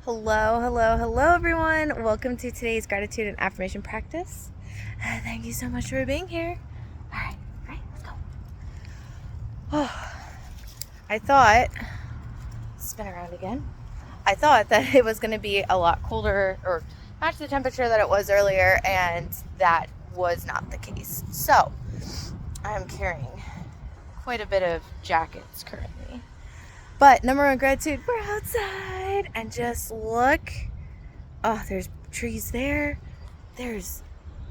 Hello, everyone. Welcome to today's gratitude and affirmation practice. Thank you so much for being here. All right, let's go. Oh, I thought, spin around again. I thought that it was going to be a lot colder or match the temperature that it was earlier, and that was not the case. So, I'm carrying quite a bit of jackets currently. But number one gratitude, we're outside and just look. Oh, there's trees there. There's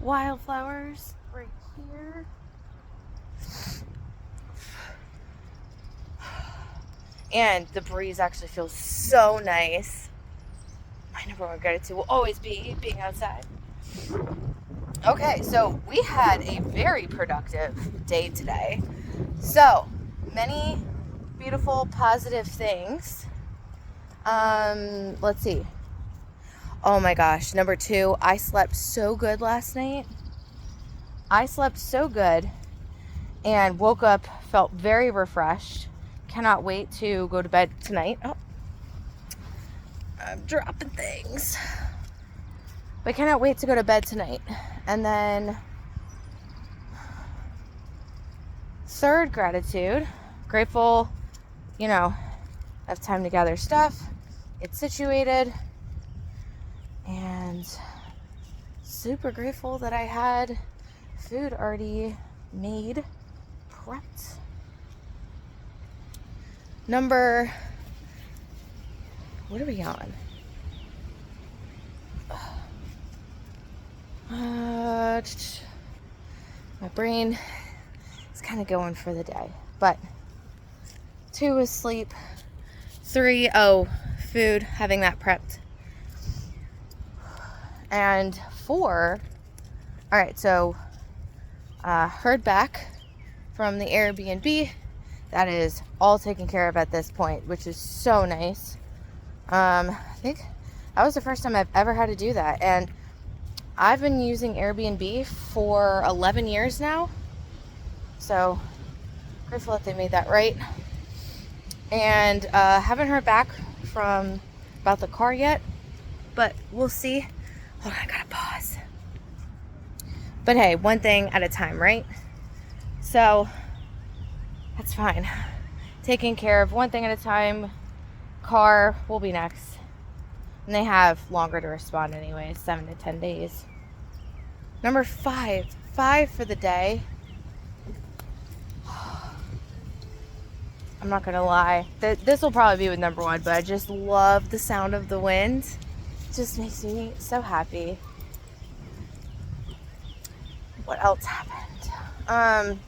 wildflowers right here. And the breeze actually feels so nice. My number one gratitude will always be being outside. Okay, so we had a very productive day today. So many beautiful, positive things. Let's see. Oh my gosh, number two, I slept so good last night. I slept so good and woke up, felt very refreshed. Cannot wait to go to bed tonight. Oh, I'm dropping things. But cannot wait to go to bed tonight. And then third gratitude, grateful, have time to gather stuff, get situated, and super grateful that I had food already made, prepped. What are we on? My brain is kind of going for the day, but 2 is sleep, 3, food, having that prepped, and 4, all right, so heard back from the Airbnb. That is all taken care of at this point, which is so nice. I think that was the first time I've ever had to do that, and I've been using Airbnb for 11 years now, so grateful that they made that right. And haven't heard back about the car yet, but we'll see. Hold on, I gotta pause. But hey, one thing at a time, right? So that's fine. Taking care of one thing at a time. Car will be next. And they have longer to respond anyway, 7 to 10 days. Number 5 for the day. I'm not gonna lie. This will probably be with number 1, but I just love the sound of the wind. It just makes me so happy. What else happened?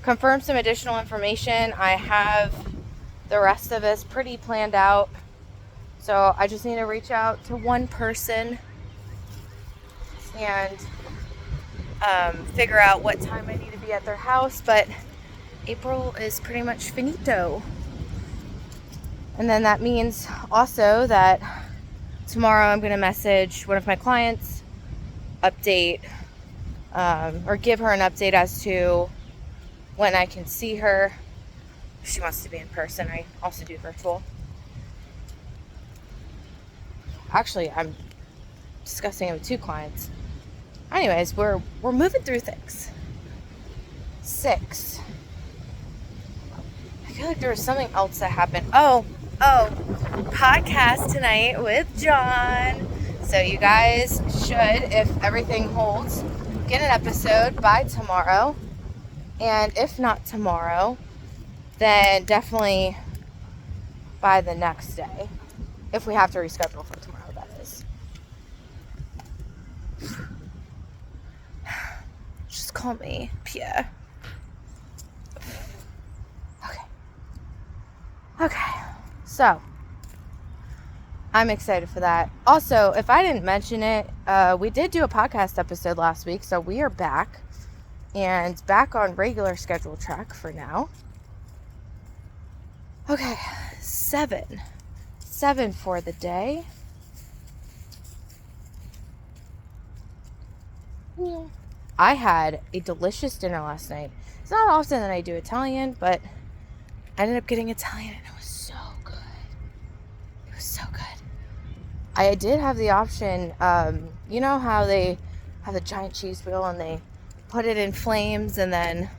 Confirm some additional information. I have the rest of this pretty planned out. So I just need to reach out to one person and figure out what time I need to be at their house. But April is pretty much finito. And then that means also that tomorrow I'm going to message one of my clients, update, or give her an update as to when I can see her. If she wants to be in person, I also do virtual. Actually, I'm discussing it with 2 clients. Anyways, we're moving through things. 6. I feel like there was something else that happened. Oh, podcast tonight with John. So you guys should, if everything holds, get an episode by tomorrow. And if not tomorrow, then definitely by the next day. If we have to reschedule for tomorrow, that is. Just call me Pia. Okay. So, I'm excited for that. Also, if I didn't mention it, we did do a podcast episode last week, so we are back. And back on regular schedule track for now. Okay, 7 for the day. I had a delicious dinner last night. It's not often that I do Italian, but I ended up getting Italian and it was so good. It was so good. I did have the option, you know how they have the giant cheese wheel and they put it in flames and then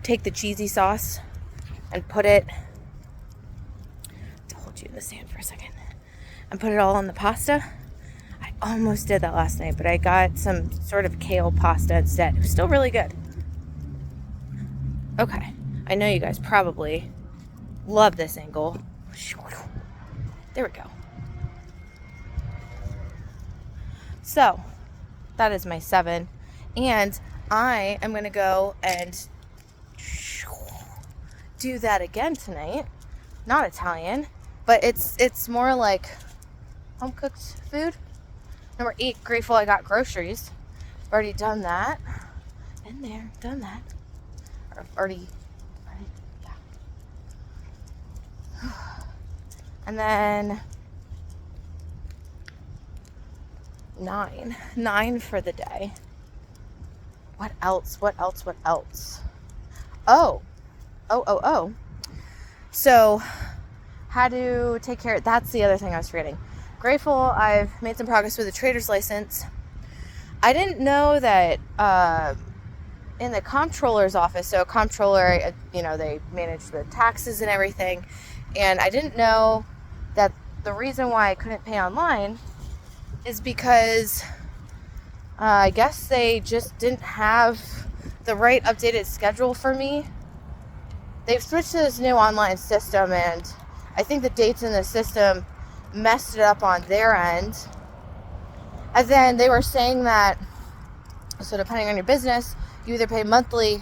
take the cheesy sauce and put it, to hold you in the sand for a second, and put it all on the pasta. I almost did that last night, but I got some sort of kale pasta instead. It was still really good. Okay, I know you guys probably love this angle. There we go. So, that is my 7. And I am going to go and do that again tonight. Not Italian, but it's more like home-cooked food. Number 8, grateful I got groceries. I've already done that. Been there, done that. Already, yeah. And then 9 for the day. What else? Oh. So, how to take care of, that's the other thing I was forgetting. Grateful I've made some progress with the trader's license. I didn't know that in the comptroller's office, so a comptroller, they manage the taxes and everything, and I didn't know that the reason why I couldn't pay online is because I guess they just didn't have the right updated schedule for me. They've switched to this new online system, and I think the dates in the system messed it up on their end. And then they were saying that, so depending on your business, you either pay monthly,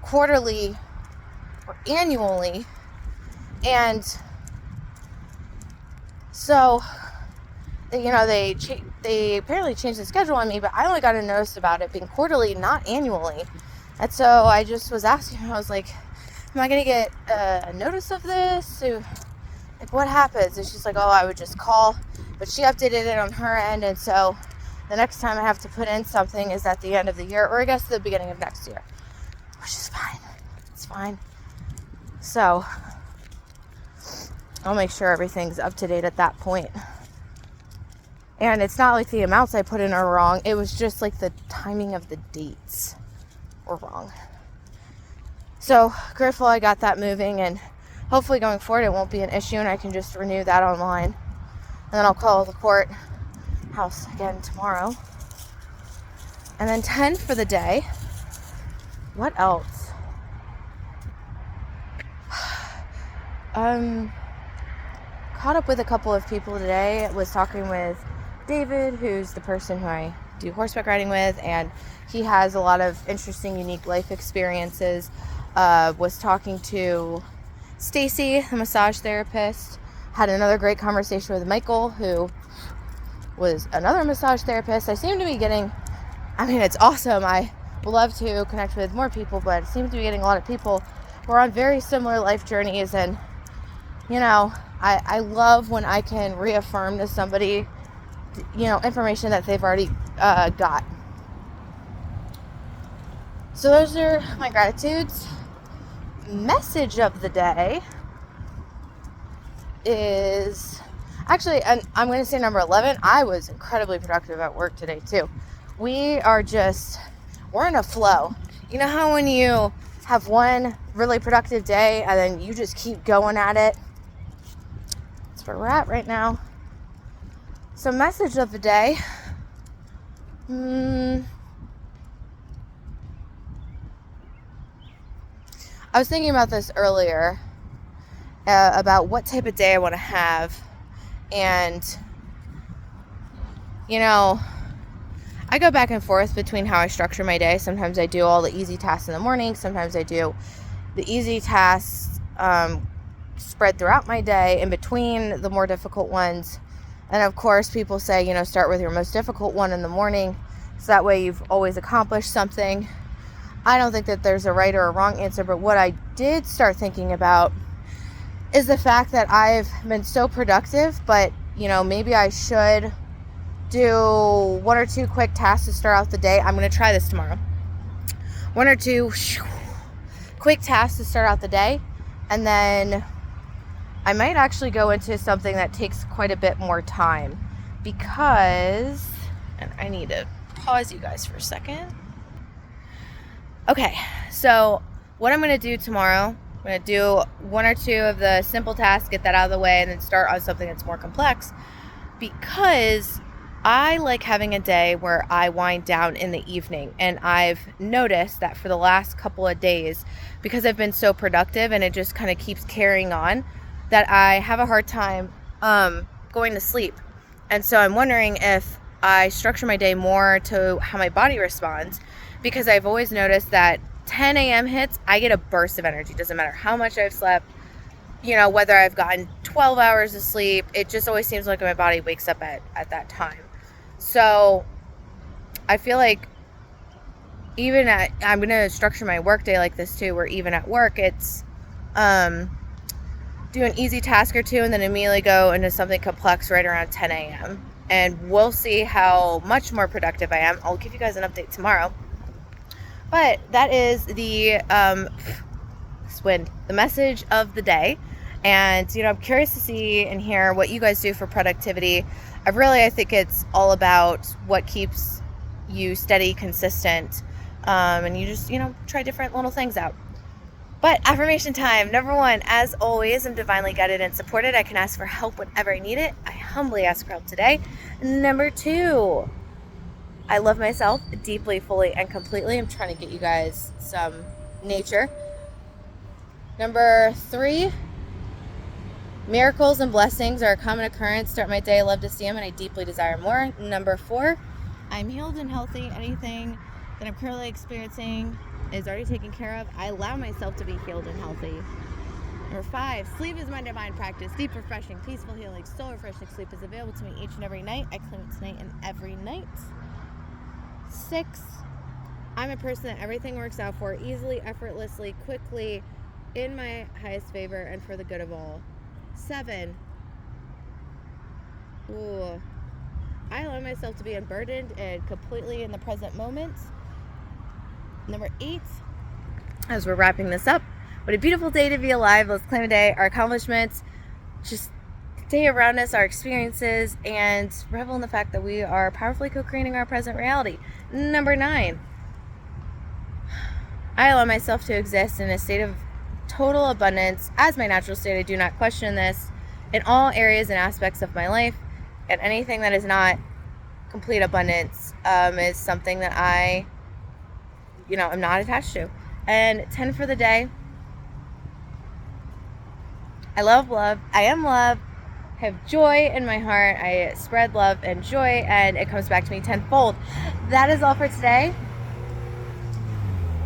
quarterly, or annually. And so, they apparently changed the schedule on me, but I only got a notice about it being quarterly, not annually. And so I just was asking her, I was like, am I going to get a notice of this? So, like, what happens? And she's like, oh, I would just call. But she updated it on her end, and so the next time I have to put in something is at the end of the year, or I guess the beginning of next year, which is fine. It's fine. So I'll make sure everything's up to date at that point. And it's not like the amounts I put in are wrong. It was just like the timing of the dates were wrong. So grateful I got that moving, and hopefully going forward it won't be an issue and I can just renew that online. And then I'll call the courthouse again tomorrow. And then 10 for the day. What else? Caught up with a couple of people today. I was talking with David, who's the person who I do horseback riding with, and he has a lot of interesting, unique life experiences. Was talking to Stacy, the massage therapist. Had another great conversation with Michael, who was another massage therapist. I seem to be getting, it's awesome. I would love to connect with more people, but I seem to be getting a lot of people who are on very similar life journeys. And, I love when I can reaffirm to somebody, information that they've already got. So those are my gratitudes. Message of the day is actually, and I'm going to say number 11. I was incredibly productive at work today too. We're in a flow. You know how when you have one really productive day and then you just keep going at it? That's where we're at right now. So message of the day. I was thinking about this earlier, about what type of day I want to have. And, I go back and forth between how I structure my day. Sometimes I do all the easy tasks in the morning. Sometimes I do the easy tasks spread throughout my day, in between the more difficult ones. And of course, people say, start with your most difficult one in the morning, so that way you've always accomplished something. I don't think that there's a right or a wrong answer, but what I did start thinking about is the fact that I've been so productive, but, maybe I should do 1 or 2 quick tasks to start out the day. I'm going to try this tomorrow. 1 or 2 quick tasks to start out the day. And then I might actually go into something that takes quite a bit more time because, and I need to pause you guys for a second. Okay, so what I'm going to do tomorrow, I'm going to do one or two of the simple tasks, get that out of the way, and then start on something that's more complex, because I like having a day where I wind down in the evening. And I've noticed that for the last couple of days, because I've been so productive and it just kind of keeps carrying on, that I have a hard time going to sleep. And so I'm wondering if I structure my day more to how my body responds, because I've always noticed that 10 a.m. hits, I get a burst of energy. Doesn't matter how much I've slept, whether I've gotten 12 hours of sleep, it just always seems like my body wakes up at that time. So I feel like I'm going to structure my work day like this too, where even at work, it's do an easy task or two and then immediately go into something complex right around 10 a.m. And we'll see how much more productive I am. I'll give you guys an update tomorrow. But that is the message of the day. And, I'm curious to see and hear what you guys do for productivity. I think it's all about what keeps you steady, consistent, and you just, try different little things out. But affirmation time. Number 1, as always, I'm divinely guided and supported. I can ask for help whenever I need it. I humbly ask for help today. Number 2, I love myself deeply, fully, and completely. I'm trying to get you guys some nature. Number 3, miracles and blessings are a common occurrence. Start my day, love to see them, and I deeply desire more. Number 4, I'm healed and healthy. Anything that I'm currently experiencing is already taken care of. I allow myself to be healed and healthy. Number 5, sleep is my divine practice. Deep, refreshing, peaceful, healing, soul refreshing sleep is available to me each and every night. I claim it tonight and every night. 6, I'm a person that everything works out for easily, effortlessly, quickly, in my highest favor, and for the good of all. 7, I allow myself to be unburdened and completely in the present moment. Number 8, as we're wrapping this up, what a beautiful day to be alive. Let's claim a day, our accomplishments, just the day around us, our experiences, and revel in the fact that we are powerfully co-creating our present reality. Number 9, I allow myself to exist in a state of total abundance as my natural state. I do not question this in all areas and aspects of my life, and anything that is not complete abundance is something that I'm not attached to. And 10 for the day, I love love, I am love, I have joy in my heart, I spread love and joy, and it comes back to me tenfold. That is all for today.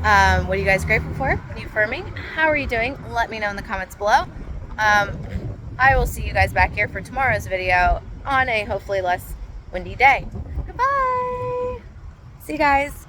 What are you guys grateful for? What are you affirming? How are you doing? Let me know in the comments below. I will see you guys back here for tomorrow's video on a hopefully less windy day. Goodbye. See you guys.